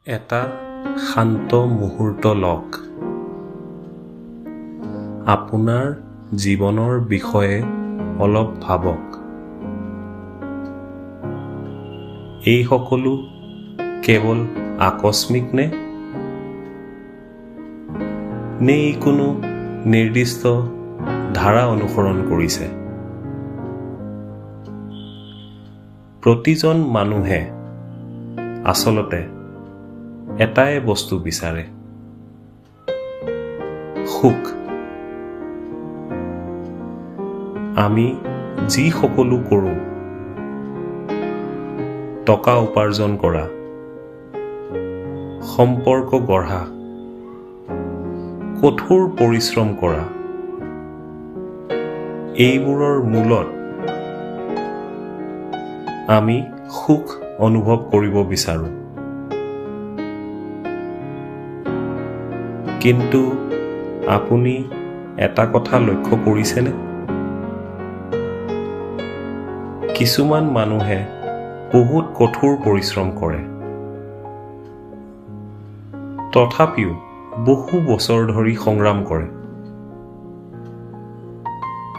এটা শান্ত মুহূৰ্ত লওক। আপোনাৰ জীৱনৰ বিষয়ে অলপ ভাবক। এই সকলো কেৱল আকস্মিক নে ই কোনো নিৰ্দিষ্ট ধাৰা অনুসৰণ কৰিছে? প্ৰতিজন মানুহে আচলতে এটাই বস্তু বিচাৰে, সুখ। আমি যি সকলো কৰোঁ, টকা উপাৰ্জন কৰা, সম্পৰ্ক গঢ়া, কঠোৰ পৰিশ্ৰম কৰা, এইবোৰৰ মূলত আমি সুখ অনুভৱ কৰিব বিচাৰোঁ। কিন্তু আপুনি এটা কথা লক্ষ্য কৰিছেনে? কিছুমান মানুহে বহুত কঠোৰ পৰিশ্ৰম কৰে, তথাপিও বহু বছৰ ধৰি সংগ্ৰাম কৰে।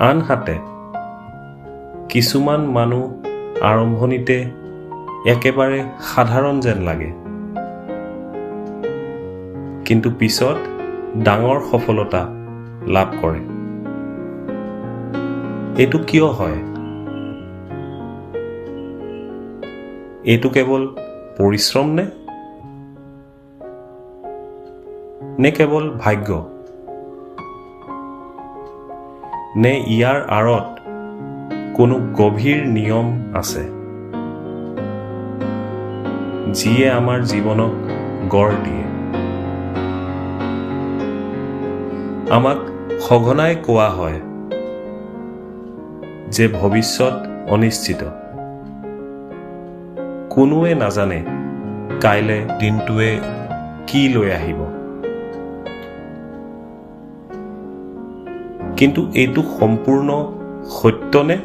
আনহাতে কিছুমান মানুহ আৰম্ভণিতে একেবাৰে সাধাৰণ যেন লাগে, কিন্তু পিছত ডাঙৰ সফলতা লাভ কৰে। এইটো কিয় হয়? এইটো কেৱল পৰিশ্ৰম নে কেৱল ভাগ্য? নে ইয়াৰ আঁৰত কোনো গভীৰ নিয়ম আছে যিয়ে আমাৰ জীৱনক গঢ় দিয়ে? আমাক সঘনাই কোৱা হয় যে ভৱিষ্যত অনিশ্চিত। কোনোৱে নাজানে কাইলৈ দিনটোৱে কি লৈ আহিব। কিন্তু এইটো সম্পূৰ্ণ সত্যনে?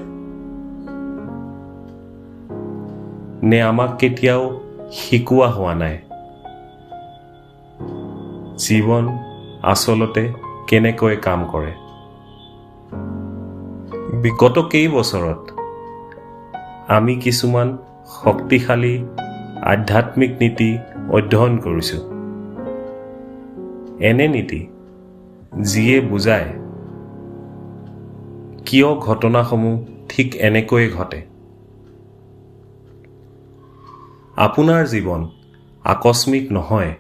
নে আমাক কেতিয়াও শিকোৱা হোৱা নাই জীৱন আচলতে কেনেকৈ কাম কৰে? বিগত কেইবছৰত আমি কিছুমান শক্তিশালী আধ্যাত্মিক নীতি অধ্যয়ন কৰিছোঁ। এনে নীতি যিয়ে বুজায় কিয় ঘটনাসমূহ ঠিক এনেকৈয়ে ঘটে। আপোনাৰ জীৱন আকস্মিক নহয়।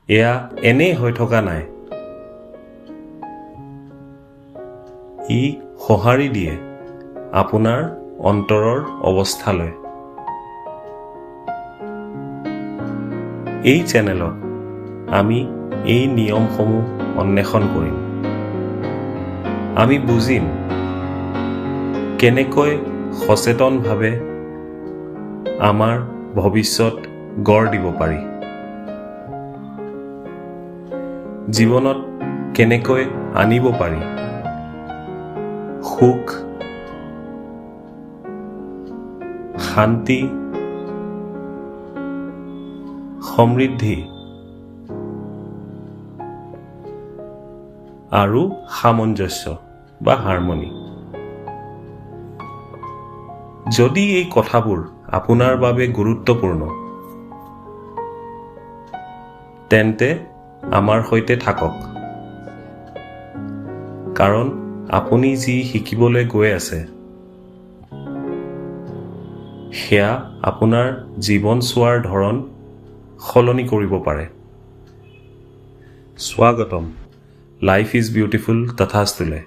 এয়া এনেই হৈ থকা নাই। ই সঁহাৰি দিয়ে আপোনাৰ অন্তৰৰ অৱস্থালৈ। এই চেনেলত আমি এই নিয়মসমূহ অন্বেষণ কৰিম। আমি বুজিম কেনেকৈ সচেতনভাৱে আমাৰ ভৱিষ্যত গঢ় দিব পাৰি, জীৱনত কেনেকৈ আনিব পাৰি সুখ, শান্তি, সমৃদ্ধি আৰু সামঞ্জস্য বা হাৰমনি। যদি এই কথাবোৰ আপোনাৰ বাবে গুৰুত্বপূৰ্ণ, তেন্তে আমাৰ সৈতে থাকক, কাৰণ আপুনি যি শিকিবলৈ গৈ আছে সেয়া আপোনাৰ জীৱন চোৱাৰ ধৰণ সলনি কৰিব পাৰে। স্বাগতম লাইফ ইজ বিউটিফুল তথাস্তুলে।